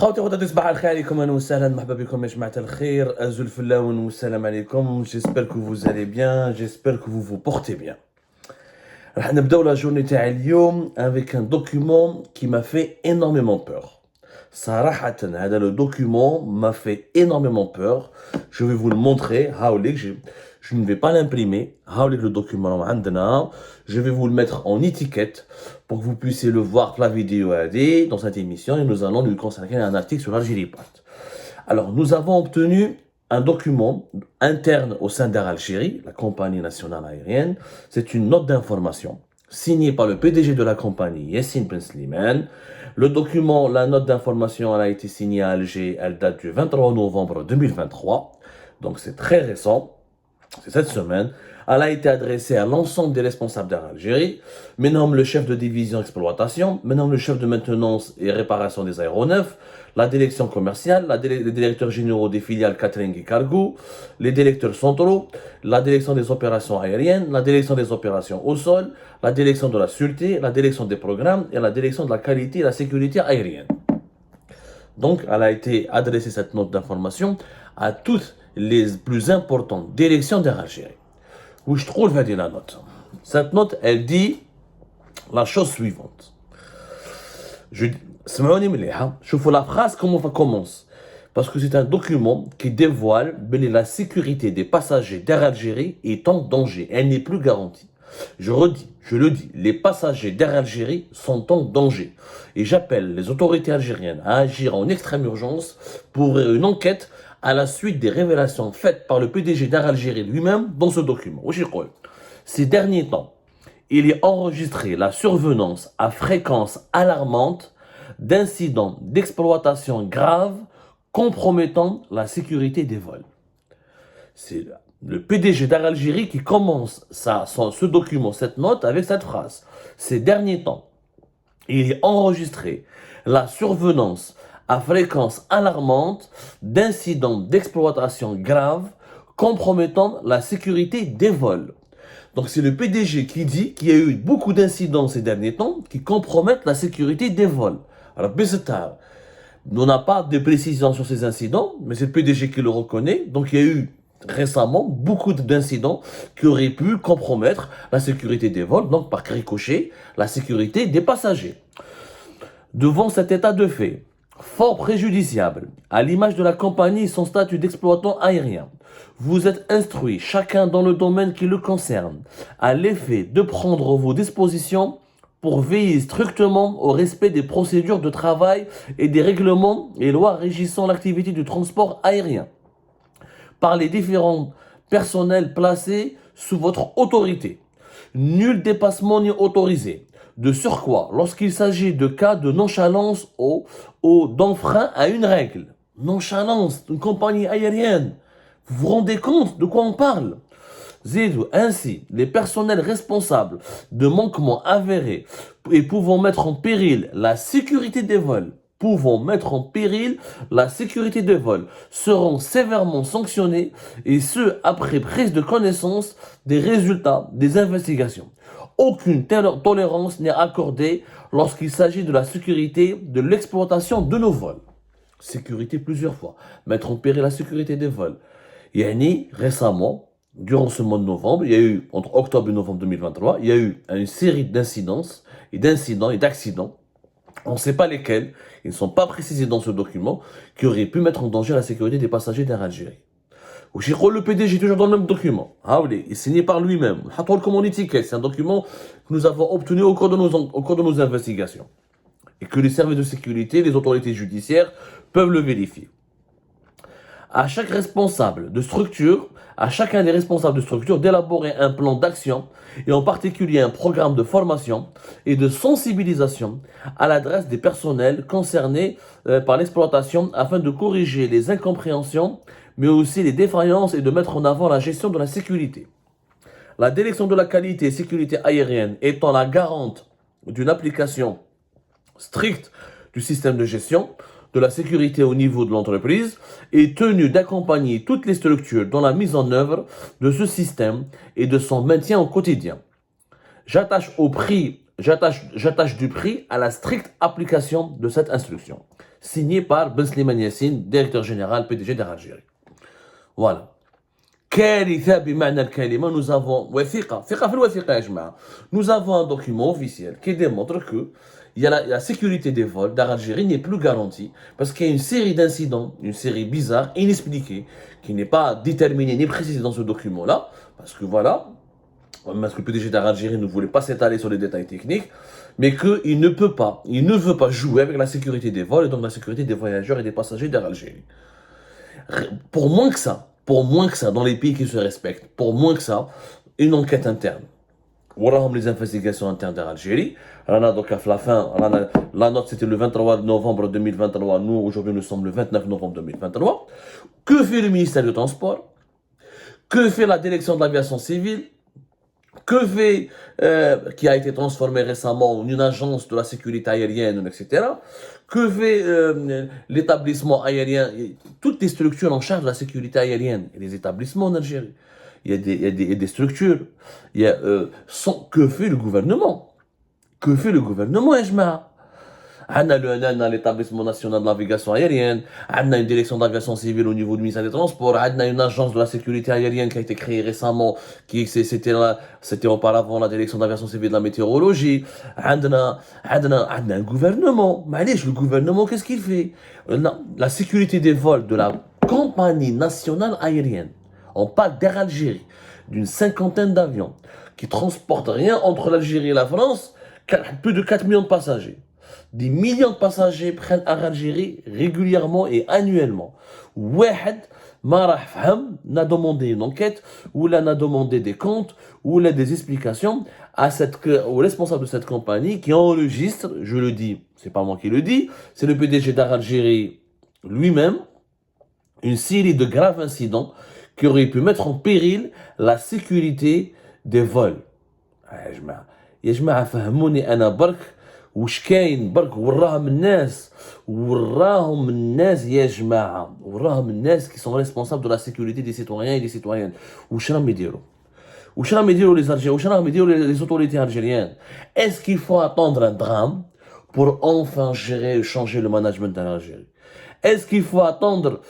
خوتي خواتاتي صباح الخير عليكم اهلا وسهلا مرحبا بكم يا جماعه الخير ازول فلاون والسلام عليكم. J'espère que vous allez bien, j'espère que vous vous portez bien. راح نبداو لا جورني تاعي اليوم avec un document qui m'a fait énormément peur. صراحة هذا le document m'a fait énormément peur. Je vais vous le montrer. هاوليك je ne vais pas l'imprimer. هاوليك le document عندنا. Je vais vous le mettre en étiquette pour que vous puissiez le voir la vidéo AD dans cette émission et nous allons lui consacrer un article sur l'Algérie Part. Alors, nous avons obtenu un document interne au sein d'Air Algérie, la compagnie nationale aérienne. C'est une note d'information signée par le PDG de la compagnie, Yassine Ben Slimane. Le document, la note d'information, elle a été signée à Alger, elle date du 23 novembre 2023. Donc, c'est très récent. C'est cette semaine. Elle a été adressée à l'ensemble des responsables d'Air Algérie, maintenant le chef de division exploitation, maintenant le chef de maintenance et réparation des aéronefs, la direction commerciale, les directeurs généraux des filiales catering et cargo, les directeurs centraux, la direction des opérations aériennes, la direction des opérations au sol, la direction de la sûreté, la direction des programmes et la direction de la qualité et la sécurité aérienne. Donc, elle a été adressée cette note d'information à toutes les plus importantes directions d'Air Algérie. Où je trouve la note. Cette note, elle dit la chose suivante. Je vois la phrase, comment ça commence. Parce que c'est un document qui dévoile que la sécurité des passagers d'Air Algérie est en danger. Elle n'est plus garantie. Je le dis, les passagers d'Air Algérie sont en danger. Et j'appelle les autorités algériennes à agir en extrême urgence pour une enquête à la suite des révélations faites par le PDG d'Air Algérie lui-même dans ce document. Ces derniers temps, il est enregistré la survenance à fréquence alarmante d'incidents d'exploitation graves compromettant la sécurité des vols. C'est le PDG d'Air Algérie qui commence ce document, cette note, avec cette phrase. Ces derniers temps, il est enregistré la survenance à fréquence alarmante d'incidents d'exploitation graves compromettant la sécurité des vols. Donc c'est le PDG qui dit qu'il y a eu beaucoup d'incidents ces derniers temps qui compromettent la sécurité des vols. Alors, on n'a pas de précision sur ces incidents, mais c'est le PDG qui le reconnaît. Donc il y a eu récemment beaucoup d'incidents qui auraient pu compromettre la sécurité des vols, donc par ricochet, la sécurité des passagers. Devant cet état de fait, fort préjudiciable, à l'image de la compagnie et son statut d'exploitant aérien, vous êtes instruits, chacun dans le domaine qui le concerne, à l'effet de prendre vos dispositions pour veiller strictement au respect des procédures de travail et des règlements et lois régissant l'activité du transport aérien, par les différents personnels placés sous votre autorité. Nul dépassement n'est autorisé. De surcroît, lorsqu'il s'agit de cas de nonchalance d'enfrein à une règle. Nonchalance d'une compagnie aérienne. Vous vous rendez compte de quoi on parle? Ainsi, les personnels responsables de manquements avérés et pouvant mettre en péril la sécurité des vols, seront sévèrement sanctionnés, et ce, après prise de connaissance des résultats des investigations. Aucune tolérance n'est accordée lorsqu'il s'agit de la sécurité de l'exploitation de nos vols. Sécurité plusieurs fois. Mettre en péril la sécurité des vols. Yani, récemment, durant ce mois de novembre, il y a eu, entre octobre et novembre 2023, il y a eu une série d'incidents et d'accidents. On ne sait pas lesquels, ils ne sont pas précisés dans ce document, qui auraient pu mettre en danger la sécurité des passagers d'Air Algérie. Le PDG toujours dans le même document. Il est signé par lui-même. C'est un document que nous avons obtenu au cours de nos investigations. Et que les services de sécurité, les autorités judiciaires peuvent le vérifier. À chacun des responsables de structure d'élaborer un plan d'action et en particulier un programme de formation et de sensibilisation à l'adresse des personnels concernés par l'exploitation afin de corriger les incompréhensions mais aussi les défaillances et de mettre en avant la gestion de la sécurité. La direction de la qualité et sécurité aérienne étant la garante d'une application stricte du système de gestion de la sécurité au niveau de l'entreprise, est tenue d'accompagner toutes les structures dans la mise en œuvre de ce système et de son maintien au quotidien. J'attache au prix j'attache du prix à la stricte application de cette instruction. Signé par Ben Slimane Yassine, directeur général PDG d'Air Algérie. Voilà. كارثة بمعنى الكلمة. Nous avons وثيقة في الوثيقة يا جماعة. Nous avons un document officiel qui démontre que la sécurité des vols d'Air Algérie n'est plus garantie parce qu'il y a une série d'incidents, une série bizarre, inexpliquée, qui n'est pas déterminée ni précisée dans ce document-là, parce que voilà, parce que le PDG d'Air Algérie ne voulait pas s'étaler sur les détails techniques, mais qu'il ne peut pas, il ne veut pas jouer avec la sécurité des vols et donc la sécurité des voyageurs et des passagers d'Air Algérie. Pour moins que ça, dans les pays qui se respectent, pour moins que ça, une enquête interne. Voilà les investigations internes d'Air Algérie. Donc à la fin, la note c'était le 23 novembre 2023. Nous, aujourd'hui, nous sommes le 29 novembre 2023. Que fait le ministère du Transport? Que fait la direction de l'aviation civile? Que fait, qui a été transformé récemment en une agence de la sécurité aérienne, etc. Que fait l'établissement aérien? Toutes les structures en charge de la sécurité aérienne et les établissements en Algérie. Il y a des structures. Que fait le gouvernement? Que fait le gouvernement, Ejma? On a l'établissement national de navigation aérienne, on a une direction d'aviation civile au niveau du ministère des Transports, on a une agence de la sécurité aérienne qui a été créée récemment, c'était auparavant la direction d'aviation civile de la météorologie, on a un gouvernement. Malèche, le gouvernement, qu'est-ce qu'il fait? La sécurité des vols de la compagnie nationale aérienne, on parle d'Air Algérie, d'une cinquantaine d'avions qui transportent rien entre l'Algérie et la France, plus de 4 millions de passagers. Des millions de passagers prennent Air Algérie régulièrement et annuellement. Wahed n'a demandé une enquête, ou là n'a demandé des comptes, ou là des explications au responsable de cette compagnie qui enregistre, je le dis, c'est pas moi qui le dis, c'est le PDG d'Air Algérie lui-même, une série de graves incidents qui auraient pu mettre en péril la sécurité des vols. يا جماعة فهموني أنا برك وش كاين برك وراهم الناس يا جماعة وراهم الناس qui sont responsables de la sécurité des citoyens et des citoyennes. وش راهم يديروا les Algériens, وش راهم يديروا les autorités algériennes? Est-ce qu'il faut attendre un drame pour enfin changer le management de l'Algérie? Est-ce qu'il faut attendre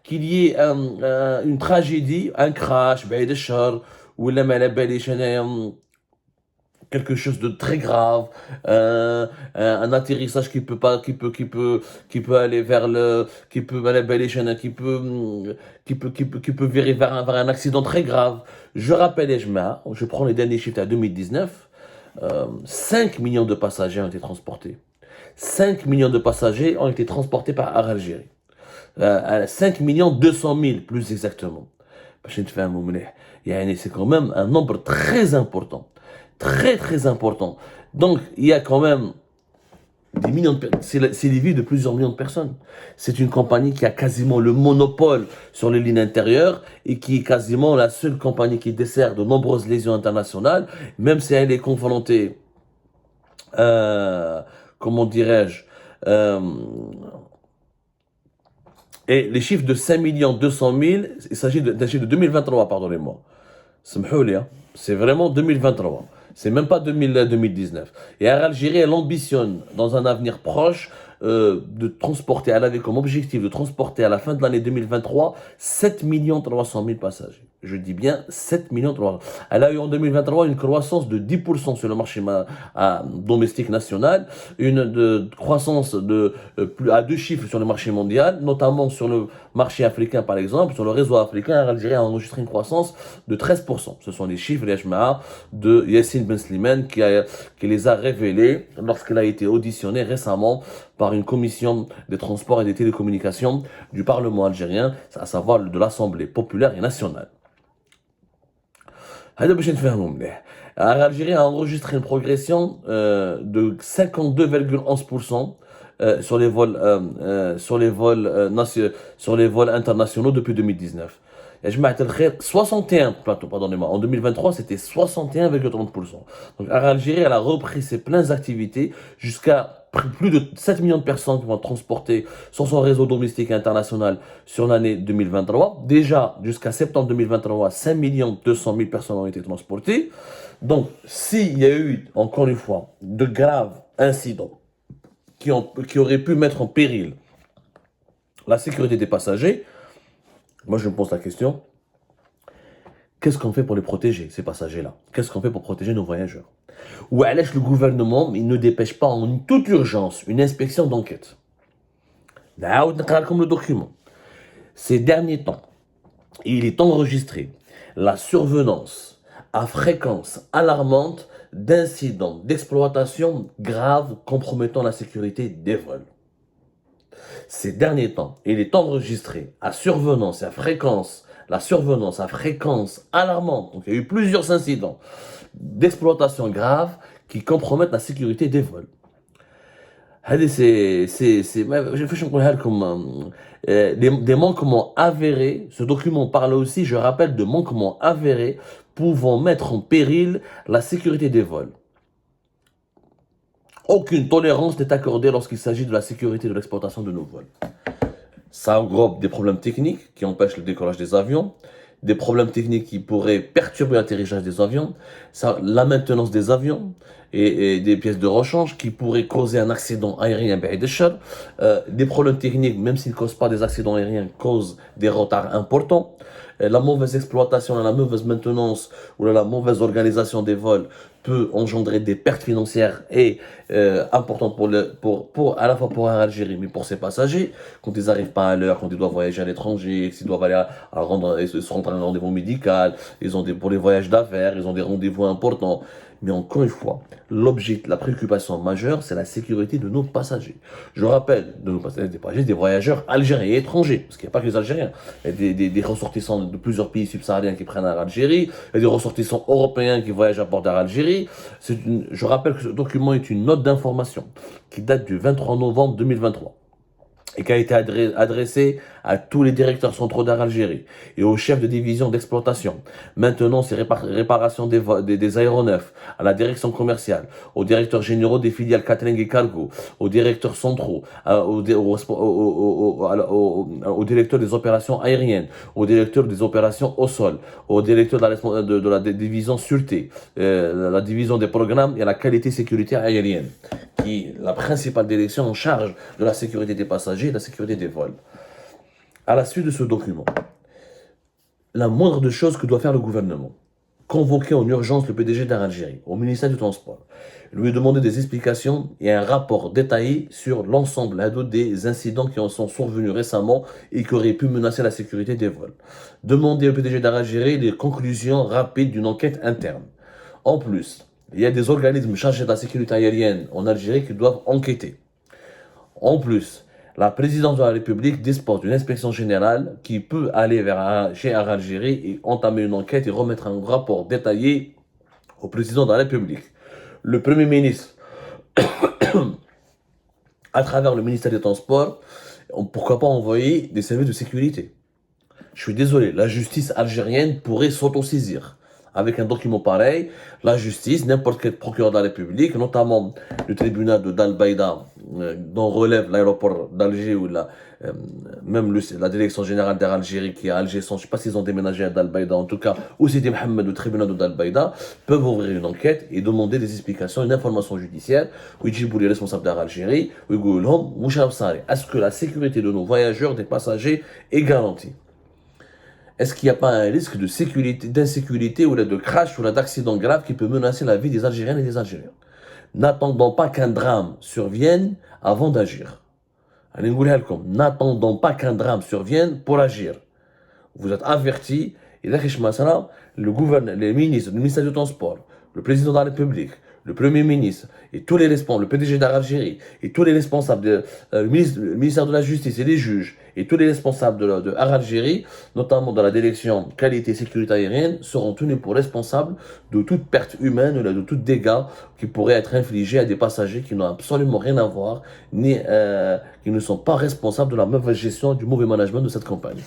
qu'il y ait une tragédie, un crash, ou quelque chose de très grave, un atterrissage qui peut aller vers qui peut virer vers un accident très grave? Je rappelle, je prends les derniers chiffres à 2019, 5 millions de passagers ont été transportés. 5 millions de passagers ont été transportés par Air Algérie. 5 millions 200 000 plus exactement. C'est quand même un nombre très important. Très très important. Donc il y a quand même des millions de personnes, c'est les vies de plusieurs millions de personnes. C'est une compagnie qui a quasiment le monopole sur les lignes intérieures et qui est quasiment la seule compagnie qui dessert de nombreuses liaisons internationales, même si elle est confrontée, comment dirais-je, et les chiffres de 5 200 000, il s'agit d'un chiffre de 2023, pardonnez-moi. C'est vraiment 2023. C'est même pas 2019. Et Air Algérie, elle ambitionne, dans un avenir proche, de transporter, elle avait comme objectif de transporter à la fin de l'année 2023 7 300 000 passagers. Je dis bien 7 300 000. Elle a eu en 2023 une croissance de 10% sur le marché domestique national, une croissance à 2 chiffres sur le marché mondial, notamment sur le marché africain par exemple, sur le réseau africain. Air Algérie a enregistré une croissance de 13%. Ce sont les chiffres de Yassine Ben Slimane qui les a révélés lorsqu'il a été auditionné récemment par une commission des transports et des télécommunications du Parlement algérien, à savoir de l'Assemblée populaire et nationale. L'Algérie a enregistré une progression de 52,11% sur les vols internationaux depuis 2019. 61, pardonnez-moi, en 2023 c'était 61,30%. Donc Algérie, elle a repris ses pleines activités jusqu'à plus de 7 millions de personnes qui vont transporter sur son réseau domestique et international sur l'année 2023. Déjà, jusqu'à septembre 2023, 5 200 000 personnes ont été transportées. Donc, s'il y a eu, encore une fois, de graves incidents qui auraient pu mettre en péril la sécurité des passagers, moi je me pose la question, qu'est-ce qu'on fait pour les protéger, ces passagers-là? Qu'est-ce qu'on fait pour protéger nos voyageurs? Ou alors le gouvernement, il ne dépêche pas en toute urgence une inspection d'enquête. Comme le document. Ces derniers temps, il est enregistré la survenance à fréquence alarmante d'incidents d'exploitation graves compromettant la sécurité des vols. Ces derniers temps, il est enregistré à survenance et à fréquence, la survenance à fréquence alarmante, donc il y a eu plusieurs incidents d'exploitation grave qui compromettent la sécurité des vols. Je fais comme des manquements avérés. Ce document parle aussi, je rappelle, de manquements avérés pouvant mettre en péril la sécurité des vols. Aucune tolérance n'est accordée lorsqu'il s'agit de la sécurité de l'exploitation de nos vols. Ça englobe des problèmes techniques qui empêchent le décollage des avions, des problèmes techniques qui pourraient perturber l'atterrissage des avions, la maintenance des avions et des pièces de rechange qui pourraient causer un accident aérien, des problèmes techniques, même s'ils ne causent pas des accidents aériens, causent des retards importants. La mauvaise exploitation, la mauvaise maintenance ou la mauvaise organisation des vols peut engendrer des pertes financières et importantes à la fois pour Algérie, mais pour ses passagers, quand ils n'arrivent pas à l'heure, quand ils doivent voyager à l'étranger, s'ils doivent aller se rendre à un rendez-vous médical, pour les voyages d'affaires, ils ont des rendez-vous importants. Mais encore une fois, la préoccupation majeure, c'est la sécurité de nos passagers. Je rappelle, de nos passagers, des voyageurs algériens et étrangers, parce qu'il n'y a pas que les Algériens. Il y a des ressortissants de plusieurs pays subsahariens qui prennent à Algérie, il y a des ressortissants européens qui voyagent à bord d'Algérie. Je rappelle que ce document est une note d'information qui date du 23 novembre 2023. Et qui a été adressé à tous les directeurs centraux d'Air Algérie et aux chefs de division d'exploitation, maintenance et réparation des aéronefs, à la direction commerciale, aux directeurs généraux des filiales catering et cargo, aux directeurs centraux, aux directeurs des opérations aériennes, aux directeurs des opérations au sol, aux directeurs de la division sûreté, la division des programmes et la qualité sécurité aérienne, qui est la principale direction en charge de la sécurité des passagers et de la sécurité des vols. À la suite de ce document, la moindre des choses que doit faire le gouvernement, convoquer en urgence le PDG d'Air Algérie au ministère du Transport, lui demander des explications et un rapport détaillé sur l'ensemble des incidents qui en sont survenus récemment et qui auraient pu menacer la sécurité des vols. Demander au PDG d'Air Algérie les conclusions rapides d'une enquête interne. En plus, il y a des organismes chargés de la sécurité aérienne en Algérie qui doivent enquêter. En plus, la présidence de la République dispose d'une inspection générale qui peut aller chez Air Algérie et entamer une enquête et remettre un rapport détaillé au président de la République. Le Premier ministre, à travers le ministère des Transports, pourquoi pas envoyer des services de sécurité. Je suis désolé, la justice algérienne pourrait s'autosaisir. Avec un document pareil, la justice, n'importe quel procureur de la République, notamment le tribunal de Dal-Baïda, dont relève l'aéroport d'Alger ou même la direction générale d'Air Algérie qui est à Alger, je ne sais pas s'ils ont déménagé à Dal-Baïda en tout cas, ou Sidi Mohamed, le tribunal de Dal-Baïda, peuvent ouvrir une enquête et demander des explications, une information judiciaire, où ils disent les responsables d'Air Algérie, où ils disent est-ce que la sécurité de nos voyageurs, des passagers, est garantie? Est-ce qu'il n'y a pas un risque d'insécurité ou de crash ou d'accident grave qui peut menacer la vie des Algériennes et des Algériens? N'attendons pas qu'un drame survienne avant d'agir. N'attendons pas qu'un drame survienne pour agir. Vous êtes avertis, et là, le gouvernement, les ministres, le ministère du Transport, le président de la République, le Premier ministre, et tous les responsables, le PDG d'Air Algérie, et tous les responsables, le ministère de la Justice et les juges, et tous les responsables de Air Algérie, notamment dans la direction qualité et sécurité aérienne, seront tenus pour responsables de toute perte humaine ou de tout dégât qui pourrait être infligé à des passagers qui n'ont absolument rien à voir, ni qui ne sont pas responsables de la mauvaise gestion, du mauvais management de cette compagnie.